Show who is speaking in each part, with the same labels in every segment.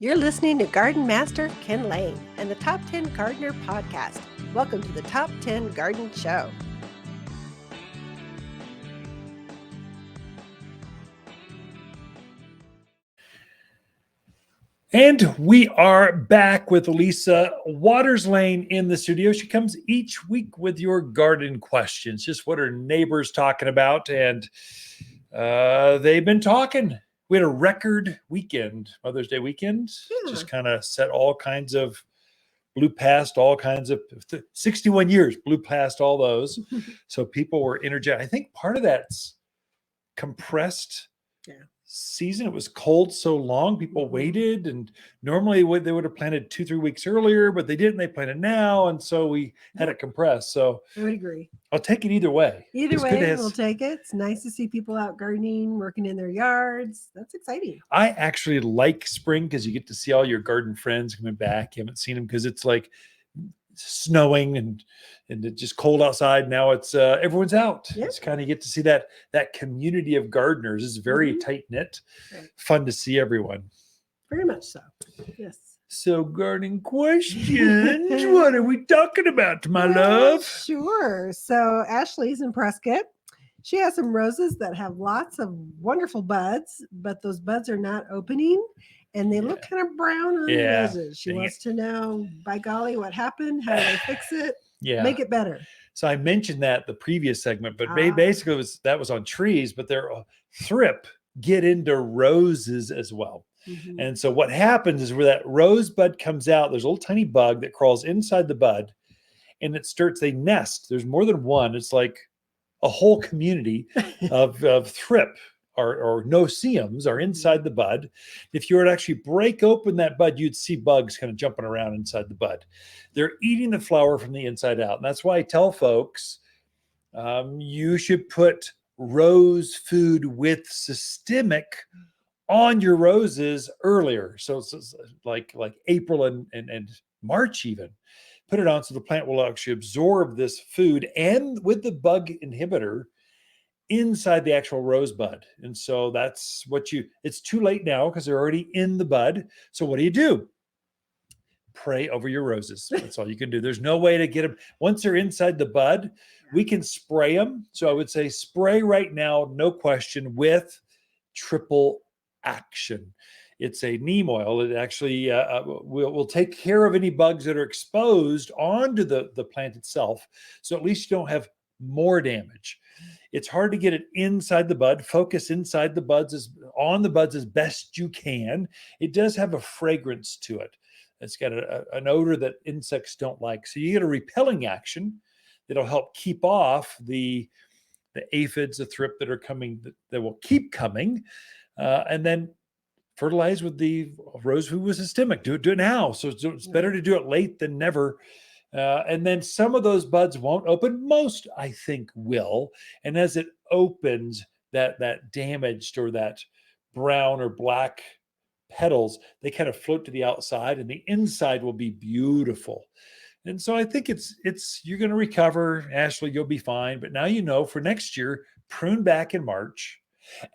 Speaker 1: You're listening to Garden Master Ken Lain and the Top 10 Gardener Podcast. Welcome to the Top 10 Garden Show.
Speaker 2: And we are back with Lisa Lain in the studio. She comes each week with your garden questions, just what are neighbors talking about. And they've been talking. We had a record weekend, Mother's Day weekend, just kind of set all kinds of, blew past all kinds of, 61 years, blew past all those. So people were energetic. I think part of that's compressed season. It was cold so long, people waited, and normally they would have planted 2-3 weeks earlier, but they didn't. They planted now, and so we had it compressed. So
Speaker 1: I would agree.
Speaker 2: I'll take it either way.
Speaker 1: Either way, we'll take it. It's nice to see people out gardening, working in their yards. That's exciting.
Speaker 2: I actually like spring because you get to see all your garden friends coming back. You haven't seen them because it's like snowing and it's just cold outside. Now it's everyone's out. It's kind of, you get to see that community of gardeners. It's very tight knit, fun to see everyone.
Speaker 1: Very much so. Yes.
Speaker 2: So gardening questions. What are we talking about, my love?
Speaker 1: Sure. So Ashley's in Prescott. She has some roses that have lots of wonderful buds, but those buds are not opening. And they look kind of brown on the roses. She wants to know, by golly, what happened? How do they fix it? Make it better.
Speaker 2: So I mentioned that the previous segment, but basically that was on trees, but they're thrip get into roses as well. And so what happens is where that rosebud comes out, there's a little tiny bug that crawls inside the bud, and they nest. There's more than one. It's like a whole community of thrip. Or no-see-ums are inside the bud. If you were to actually break open that bud, you'd see bugs kind of jumping around inside the bud. They're eating the flower from the inside out. And that's why I tell folks, you should put rose food with systemic on your roses earlier. So it's like April and March even. Put it on so the plant will actually absorb this food and with the bug inhibitor inside the actual rosebud. And so that's it's too late now because they're already in the bud. So what do? Pray over your roses. That's all you can do. There's no way to get them. Once they're inside the bud, we can spray them. So I would say spray right now, no question, with triple action. It's a neem oil. It actually will take care of any bugs that are exposed onto the plant itself. So at least you don't have more damage. It's hard to get it inside the bud. Focus inside the buds, on the buds as best you can. It does have a fragrance to it. It's got an odor that insects don't like. So you get a repelling action that'll help keep off the aphids, the thrip that are coming, that will keep coming. And then fertilize with the rose food with systemic. Do it now. So it's better to do it late than never. And then some of those buds won't open. Most, I think, will. And as it opens, that damaged or that brown or black petals, they kind of float to the outside, and the inside will be beautiful. And so I think you're going to recover, Ashley. You'll be fine. But now you know for next year, prune back in March,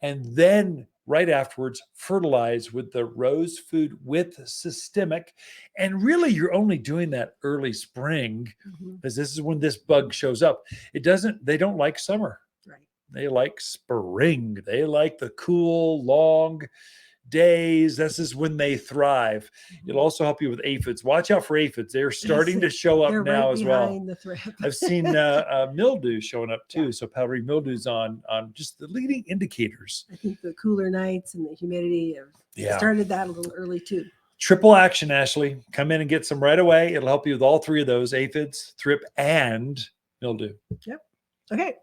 Speaker 2: and then right afterwards, fertilize with the rose food with systemic. And really, you're only doing that early spring because this is when this bug shows up. They don't like summer.
Speaker 1: Right.
Speaker 2: They like spring. They like the cool, long days. This is when they thrive. It'll also help you with aphids. Watch out for aphids. They're starting to show up now as well. I've seen mildew showing up too. So powdery mildew's on just the leading indicators.
Speaker 1: I think the cooler nights and the humidity have started that a little early too.
Speaker 2: Triple action, Ashley. Come in and get some right away. It'll help you with all three of those: aphids, thrip, and mildew.
Speaker 1: Yep. Okay.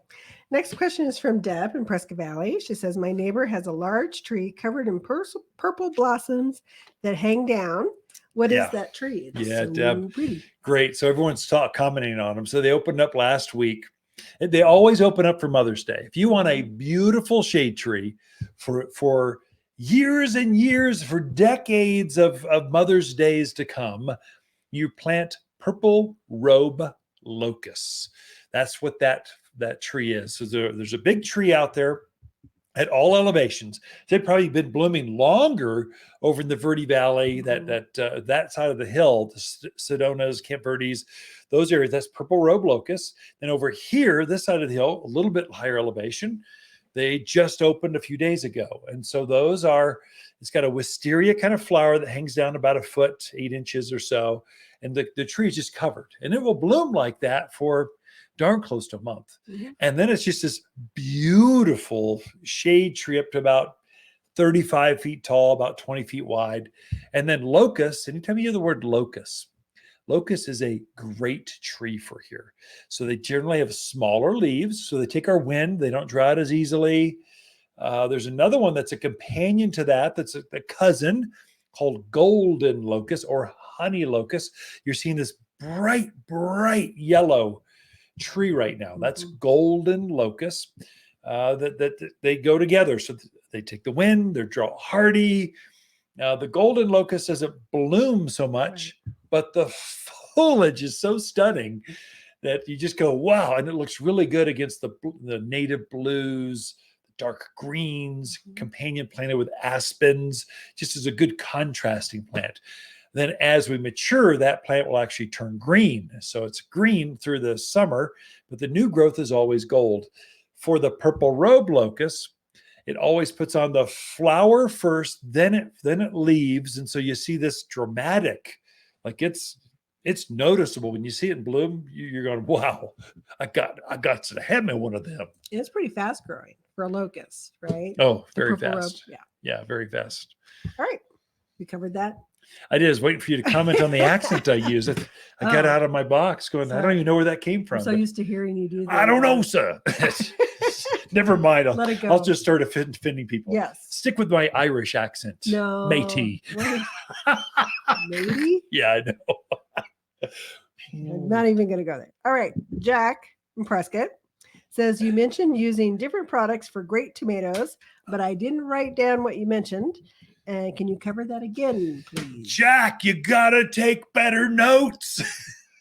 Speaker 1: Next question is from Deb in Prescott Valley. She says, my neighbor has a large tree covered in purple blossoms that hang down. What is that tree? It's so
Speaker 2: Deb.
Speaker 1: Pretty.
Speaker 2: Great. So everyone's commenting on them. So they opened up last week. They always open up for Mother's Day. If you want a beautiful shade tree for years and years, for decades of Mother's Days to come, you plant purple robe locusts. That's what that tree is. So there's a big tree out there. at all elevations. They've probably been blooming longer over in the Verde Valley, that side of the hill, the Sedonas, Camp Verdes, those areas. That's purple robe locust. Then over here, this side of the hill, a little bit higher elevation, they just opened a few days ago. And so those are, it's got a wisteria kind of flower that hangs down about 1 foot, 8 inches or so. And the tree is just covered. And it will bloom like that for darn close to a month. And then it's just this beautiful shade tree up to about 35 feet tall, about 20 feet wide. And then locust, anytime you hear the word locust, locust is a great tree for here. So they generally have smaller leaves, so they take our wind. They don't dry out as easily. There's another one that's a companion to that, that's a cousin, called golden locust or honey locust. You're seeing this bright, bright yellow tree right now. That's golden locust. That they go together. So they take the wind, they're drought hardy. Now the golden locust doesn't bloom so much, but the foliage is so stunning that you just go, wow. And it looks really good against the native blues, dark greens, companion planted with aspens, just as a good contrasting plant. Then as we mature, that plant will actually turn green. So it's green through the summer, but the new growth is always gold. For the purple robe locust, it always puts on the flower first, then it leaves. And so you see this dramatic, like it's noticeable when you see it in bloom. You're going, wow, I got to have me one of them.
Speaker 1: It's pretty fast growing for a locust, right?
Speaker 2: Oh, very fast.
Speaker 1: Robe,
Speaker 2: yeah, very fast.
Speaker 1: All right, we covered that.
Speaker 2: I did. I was waiting for you to comment on the accent I use. I got out of my box going, I don't even know where that came from.
Speaker 1: I'm so used to hearing you do that.
Speaker 2: I don't know, sir. Never mind.
Speaker 1: Let it go.
Speaker 2: I'll just start offending people.
Speaker 1: Yes.
Speaker 2: Stick with my Irish accent.
Speaker 1: No.
Speaker 2: Matey.
Speaker 1: Matey?
Speaker 2: Yeah, I know.
Speaker 1: I'm not even going to go there. All right. Jack from Prescott says, you mentioned using different products for great tomatoes, but I didn't write down what you mentioned. And can you cover that again, please?
Speaker 2: Jack, you gotta take better notes.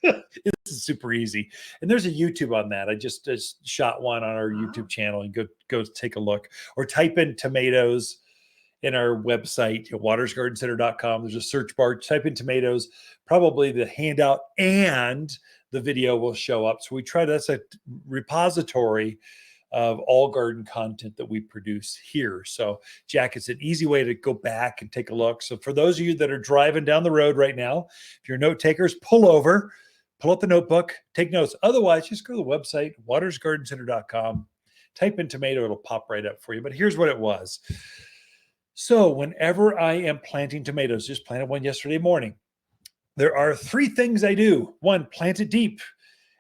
Speaker 2: This is super easy. And there's a YouTube on that. I just shot one on our YouTube channel, and go take a look. Or type in tomatoes in our website, watersgardencenter.com. There's a search bar. Type in tomatoes. Probably the handout and the video will show up. So that's a repository of all garden content that we produce here. So Jack, it's an easy way to go back and take a look. So for those of you that are driving down the road right now, if you're note takers, pull over, pull out the notebook, take notes. Otherwise, just go to the website, watersgardencenter.com, type in tomato, it'll pop right up for you. But here's what it was. So whenever I am planting tomatoes, just planted one yesterday morning, there are 3 things I do. 1, plant it deep.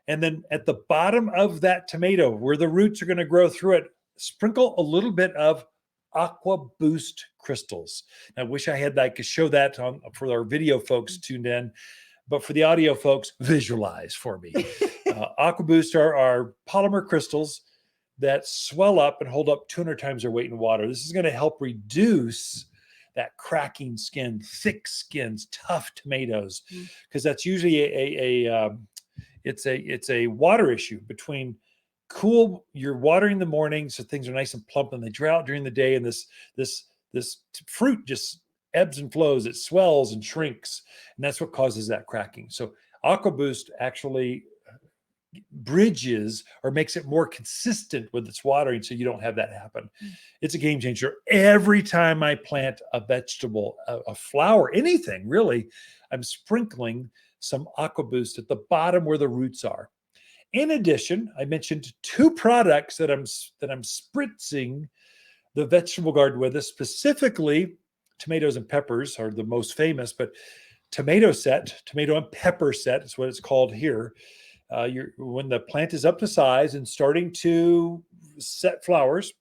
Speaker 2: And then at the bottom of that tomato, where the roots are going to grow through it, sprinkle a little bit of Aqua Boost crystals. I wish I could show that for our video folks tuned in, but for the audio folks, visualize for me. Aqua Boost are polymer crystals that swell up and hold up 200 times their weight in water. This is going to help reduce that cracking skin, thick skins, tough tomatoes, because that's usually it's a water issue between you're watering in the morning, so things are nice and plump, and they dry out during the day, and this fruit just ebbs and flows. It swells and shrinks, and that's what causes that cracking. So Aqua Boost actually bridges or makes it more consistent with its watering, so you don't have that happen. It's a game changer. Every time I plant a vegetable, a flower, anything really, I'm sprinkling some Aqua Boost at the bottom where the roots are. In addition, I mentioned 2 products that I'm spritzing the vegetable garden with. Specifically, tomatoes and peppers are the most famous, but tomato and pepper set is what it's called here. When the plant is up to size and starting to set flowers,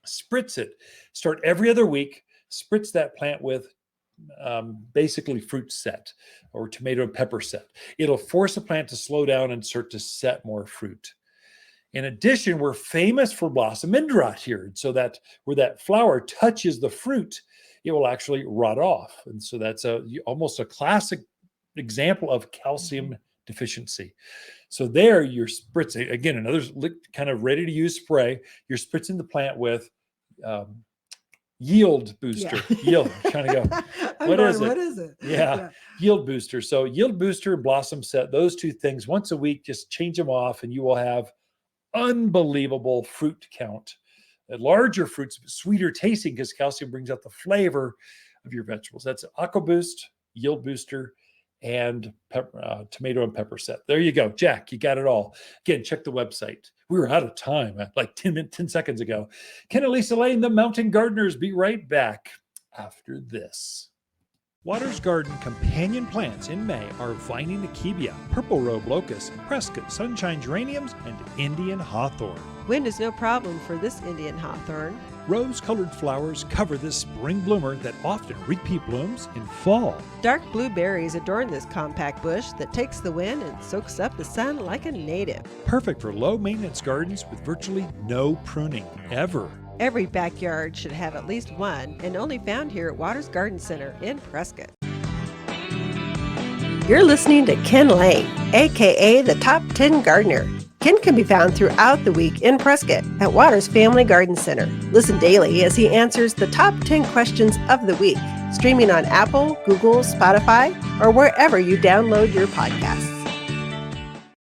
Speaker 2: spritz it. Start every other week. Spritz that plant with basically fruit set or tomato and pepper set. It'll force the plant to slow down and start to set more fruit. In addition, we're famous for blossom end rot here. And so that where that flower touches the fruit, it will actually rot off. And so that's almost a classic example of calcium deficiency. So there you're spritzing, again, another kind of ready to use spray. You're spritzing the plant with yield booster. Yield. I'm trying to go. What is it? Yeah. Yield booster. So yield booster and blossom set, those two things once a week, just change them off and you will have unbelievable fruit count. Larger fruits, sweeter tasting because calcium brings out the flavor of your vegetables. That's Aqua Boost, Yield Booster, and tomato and pepper set. There you go. Jack, you got it all. Again, check the website. We were out of time like 10 seconds ago. Ken and Lisa Lain, the Mountain Gardeners. Be right back after this. Waters Garden companion plants in May are Vining Akebia, Purple Robe Locust, Prescott Sunshine Geraniums, and Indian Hawthorn.
Speaker 3: Wind is no problem for this Indian hawthorn.
Speaker 2: Rose-colored flowers cover this spring bloomer that often repeat blooms in fall.
Speaker 3: Dark blue berries adorn this compact bush that takes the wind and soaks up the sun like a native.
Speaker 2: Perfect for low-maintenance gardens with virtually no pruning, ever.
Speaker 3: Every backyard should have at least one, and only found here at Waters Garden Center in Prescott. You're listening to Ken Lain, aka the Top 10 Gardener. Ken can be found throughout the week in Prescott at Waters Family Garden Center. Listen daily as he answers the top 10 questions of the week, streaming on Apple, Google, Spotify, or wherever you download your podcasts.